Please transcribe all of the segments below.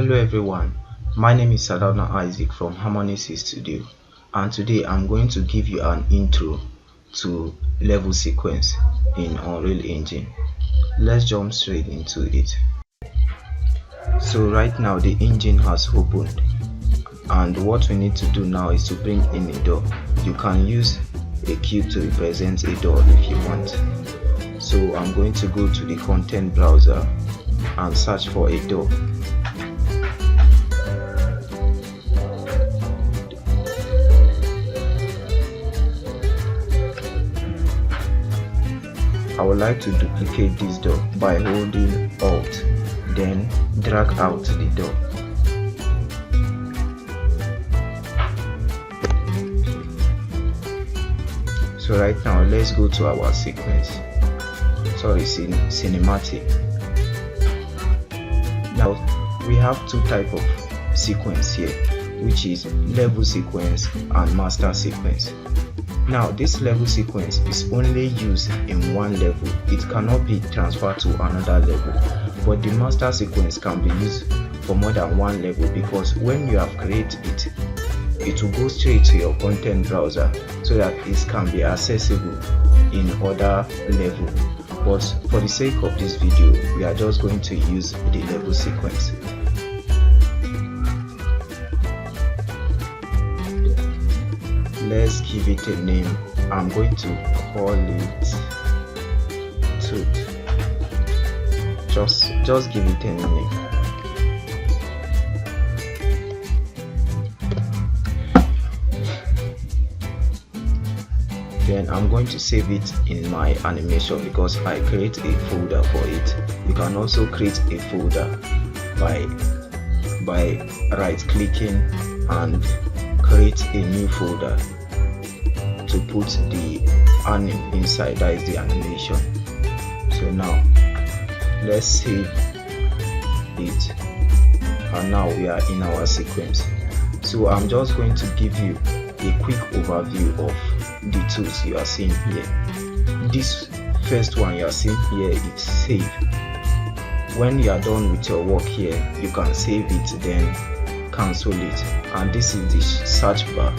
Hello everyone, my name is Sadona Isaac from Harmony C Studio, and today I'm going to give you an intro to level sequence in Unreal Engine. Let's jump straight into it. So right now the engine has opened, and what we need to do now is to bring in a door. You can use a cube to represent a door if you want. So I'm going to go to the content browser and search for a door. I would like to duplicate this door by holding Alt, then drag out the door. So right now let's go to our cinematic. Now we have two types of sequence here, which is level sequence and master sequence. Now this level sequence is only used in one level. It cannot be transferred to another level, but the master sequence can be used for more than one level, because when you have created it, it will go straight to your content browser so that it can be accessible in other level. But for the sake of this video, we are just going to use the level sequence. Let's give it a name. I'm going to call it Tooth. Just give it a name. Then I'm going to save it in my animation because I create a folder for it. You can also create a folder by right clicking and create a new folder to put the anim inside, that is the animation. So now let's save it, and now we are in our sequence. So I'm just going to give you a quick overview of the tools you are seeing here. This first one you are seeing here is save. When you are done with your work here, you can save it, then cancel it. And this is the search bar.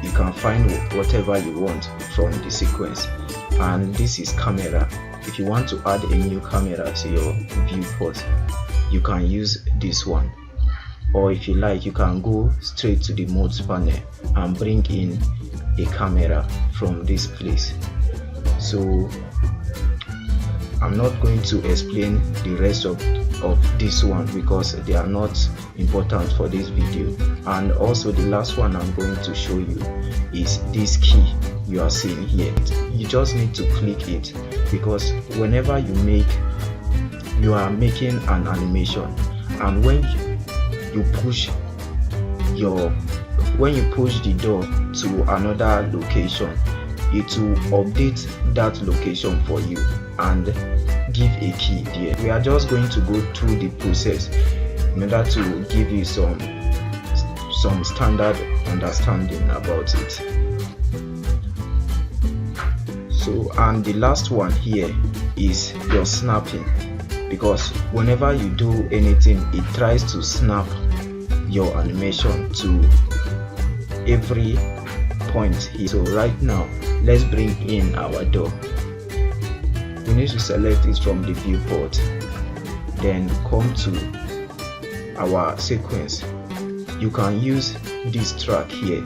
You can find whatever you want from the sequence. And this is camera. If you want to add a new camera to your viewport, you can use this one. Or if you like, you can go straight to the modes panel and bring in a camera from this place. So I'm not going to explain the rest of this one because they are not important for this video. And also the last one I'm going to show you is this key you are seeing here. You just need to click it, because whenever you are making an animation, and when you push the door to another location, it will update that location for you and give a key there. We are just going to go through the process in order to give you some standard understanding about it. So, and the last one here is your snapping, because whenever you do anything, it tries to snap your animation to every point here. So right now let's bring in our door. We need to select it from the viewport, then come to our sequence. You can use this track here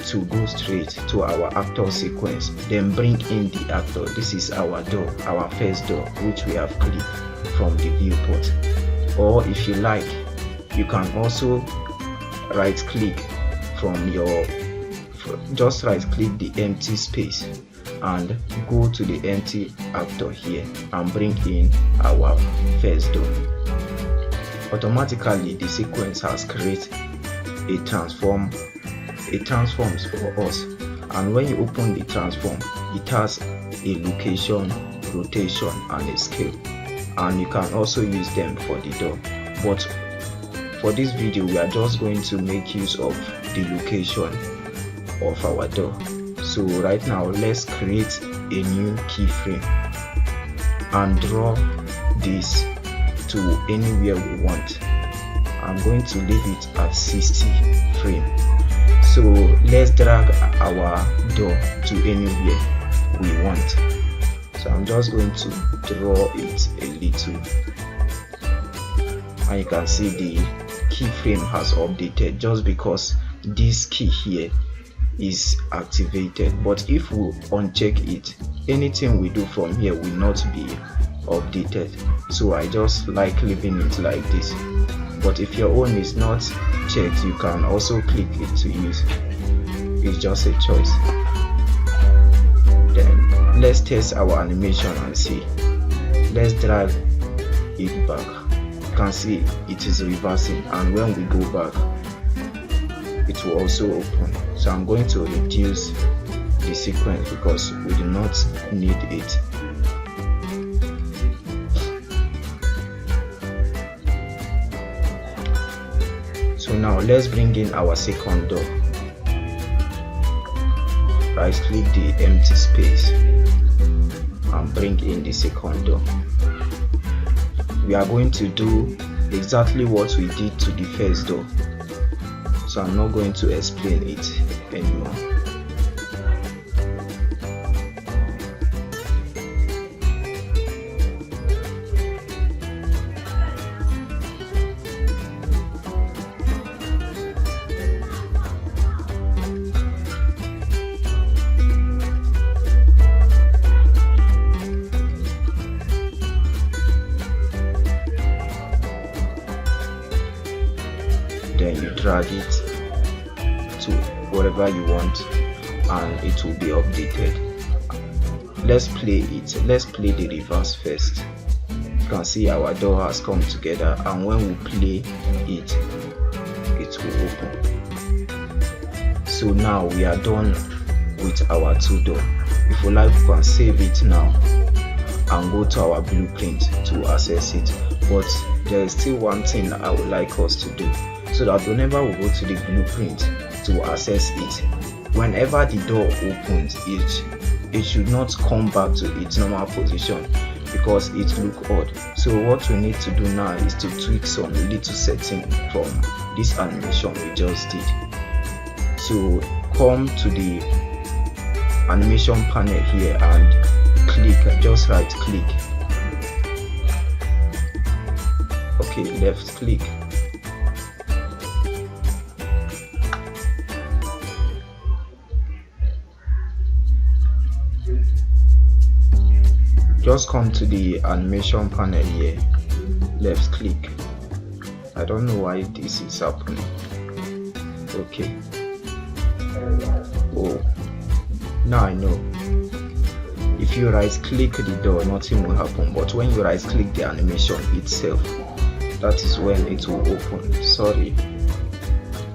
to go straight to our actor sequence, then bring in the actor. This is our door, our first door, which we have clicked from the viewport. Or if you like, you can also right click from your, just right click the empty space and go to the empty actor here and bring in our first door. Automatically the sequence has created a transforms for us, and when you open the transform, it has a location, rotation and a scale, and you can also use them for the door. But for this video we are just going to make use of the location of our door. So right now let's create a new keyframe and draw this to anywhere we want, I'm going to leave it at 60 frame. So let's drag our door to anywhere we want. So I'm just going to draw it a little, and you can see the keyframe has updated just because this key here is activated. But if we uncheck it, anything we do from here will not be updated. So I just like leaving it like this. But if your own is not checked, you can also click it to use. It's just a choice. Then let's test our animation and see. Let's drag it back. You can see it is reversing, and when we go back it will also open. So I'm going to reduce the sequence because we do not need it. So now let's bring in our second door. Right click the empty space and bring in the second door. We are going to do exactly what we did to the first door, so I'm not going to explain it anymore. Then you drag it to wherever you want and it will be updated. Let's play it. Let's play the reverse first. You can see our door has come together, and when we play it, it will open. So now we are done with our two door. If you like, we can save it now and go to our blueprint to access it. But there is still one thing I would like us to do, so that whenever we go to the blueprint to access it, whenever the door opens, it should not come back to its normal position because it looks odd. So what we need to do now is to tweak some little setting from this animation we just did. So come to the animation panel here and click, just right click, okay, left click, just come to the animation panel here, left click. I don't know why this is happening. Okay, oh, now I know. If you right click the door, nothing will happen, but when you right click the animation itself, that is when it will open. Sorry.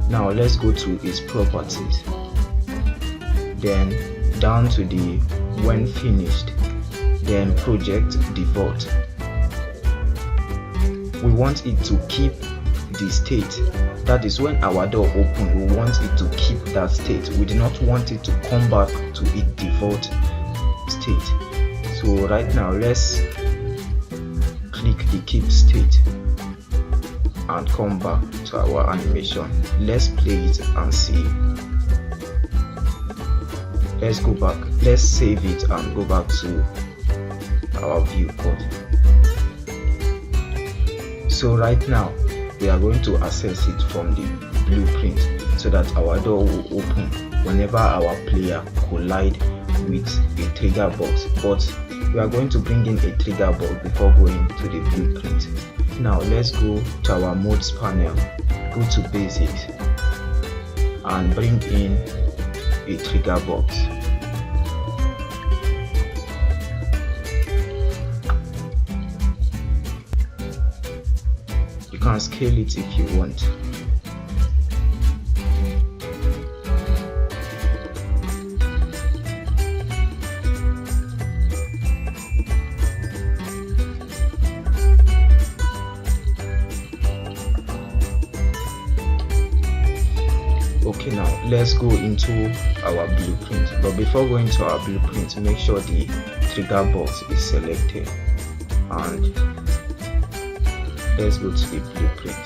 Now let's go to its properties, then down to the when finished, then project default. We want it to keep the state, that is when our door open, we want it to keep that state. We do not want it to come back to its default state. So right now let's click the keep state and come back to our animation. Let's play it and see. Let's go back, let's save it and go back to our viewport. So right now we are going to access it from the blueprint so that our door will open whenever our player collide with a trigger box, but we are going to bring in a trigger box before going to the blueprint. Now let's go to our modes panel, go to basics and bring in a trigger box. You can scale it if you want. Okay, now let's go into our blueprint, but before going to our blueprint, make sure the trigger box is selected and let's go to the blueprint.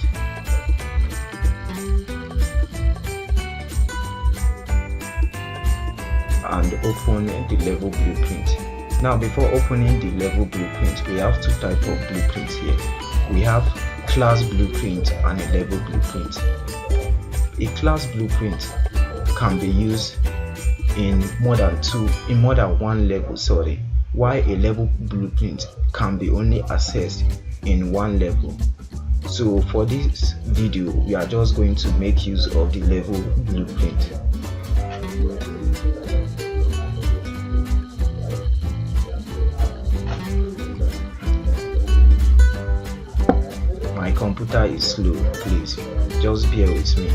and open the level blueprint. Now before opening the level blueprint, we have two types of blueprints here. We have class blueprint and a level blueprint. A class blueprint can be used in more than one level, while a level blueprint can be only accessed in one level. So for this video, we are just going to make use of the level blueprint. My computer is slow, please just bear with me.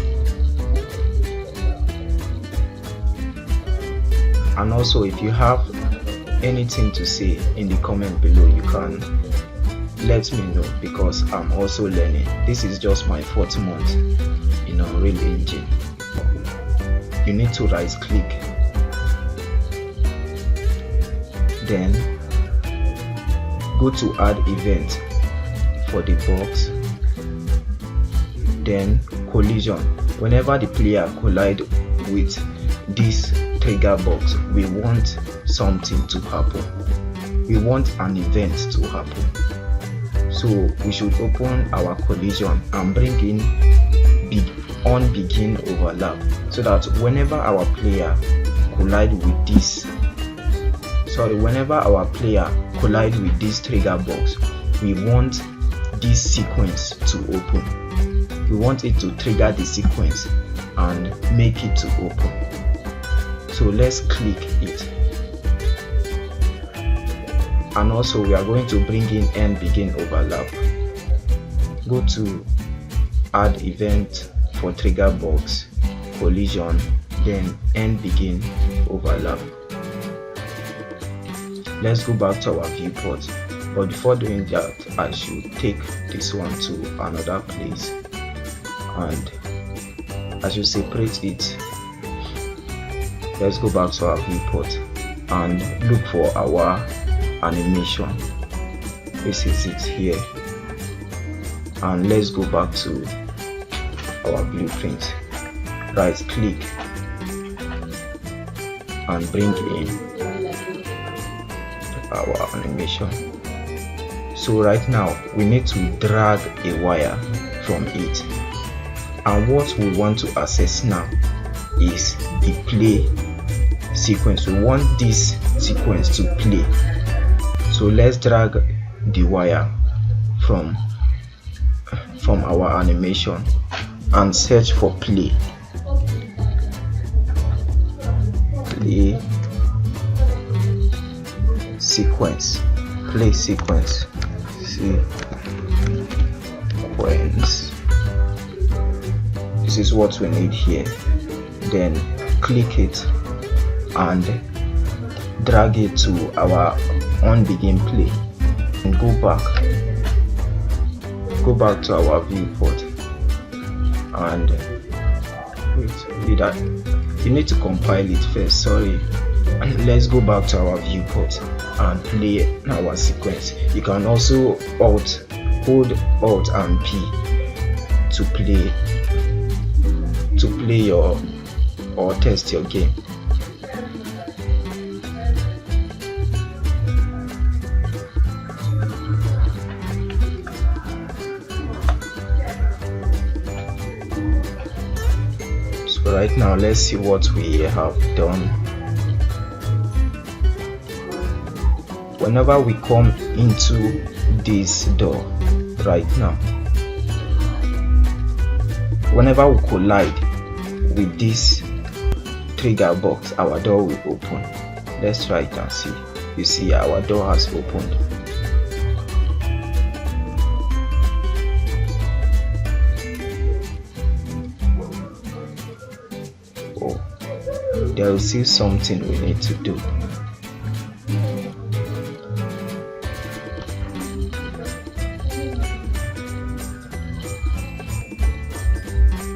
And also, if you have anything to say in the comment below, you can let me know, because I'm also learning. This is just my 4th month in Unreal Engine. You need to right click, then go to add event for the box, then collision. Whenever the player collide with this trigger box, we want something to happen. We want an event to happen. So we should open our collision and bring in begin overlap, so that whenever our player collide with this trigger box, we want this sequence to open. We want it to trigger the sequence and make it to open. So let's click it. And also we are going to bring in begin overlap. Go to add event for trigger box, collision, then begin overlap. Let's go back to our viewport, but before doing that, I should take this one to another place, and I should separate it. Let's go back to our viewport and look for our animation. This is it here, and let's go back to our blueprint. Right click and bring in our animation. So right now we need to drag a wire from it, and what we want to access now is the play sequence. We want this sequence to play. So let's drag the wire from our animation and search for play sequence. This is what we need here. Then click it and drag it to our begin play, and go back to our viewport, and you need to compile it first, let's go back to our viewport and play our sequence. You can also hold Alt and P to play or test your game. So right now, let's see what we have done. Whenever we come into this door right now, whenever we collide with this trigger box, our door will open. Let's try it and see. You see, our door has opened. Oh, there is still something we need to do.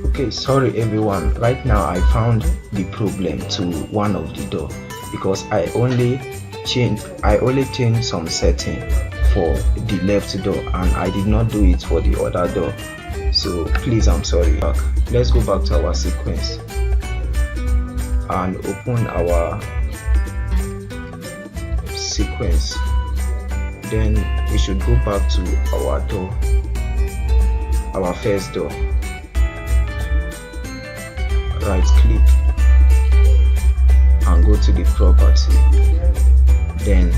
Okay, sorry everyone, right now I found the problem to one of the door, because I only changed some setting for the left door and I did not do it for the other door. So please, I'm sorry. Let's go back to our sequence and open our sequence. Then we should go back to our door, our first door, right click and go to the property, then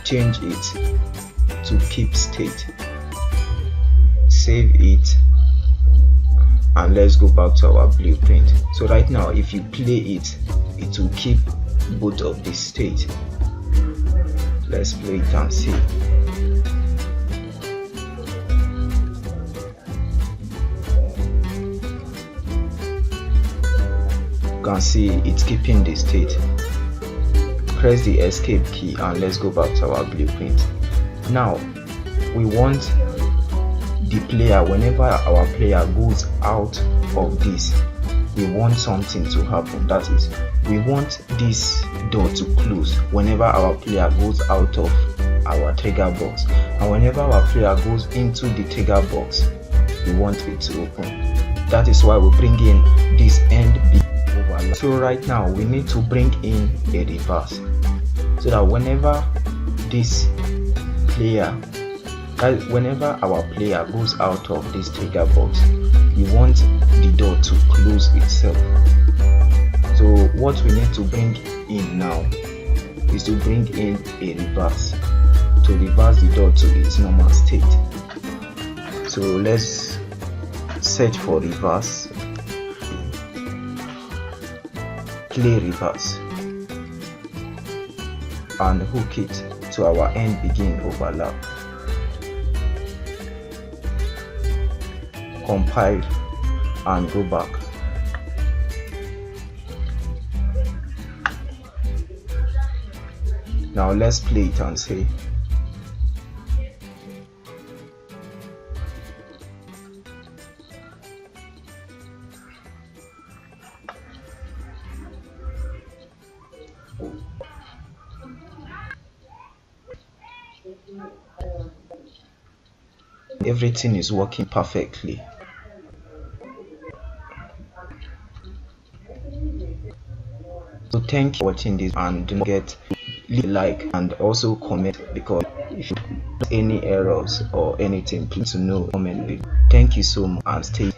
change it to keep state, save it, and let's go back to our blueprint. So right now if you play it, it will keep both of the state. Let's play it and see. You can see it's keeping the state. Press the escape key and let's go back to our blueprint. Now we want the player, whenever our player goes out of this, we want something to happen. That is, we want this door to close whenever our player goes out of our trigger box, and whenever our player goes into the trigger box, we want it to open. That is why we bring in this end B overlap. So right now we need to bring in a reverse, so that whenever this player, whenever our player goes out of this trigger box, we want the door to close itself. So what we need to bring in now is to bring in a reverse to reverse the door to its normal state. So let's search for reverse, play reverse, and hook it to our end begin overlap. Compile and go back. Now let's play it and see. Everything is working perfectly. So thank you for watching this, and don't forget leave a like and also comment, because if you have any errors or anything, please to know comment below. Thank you so much and stay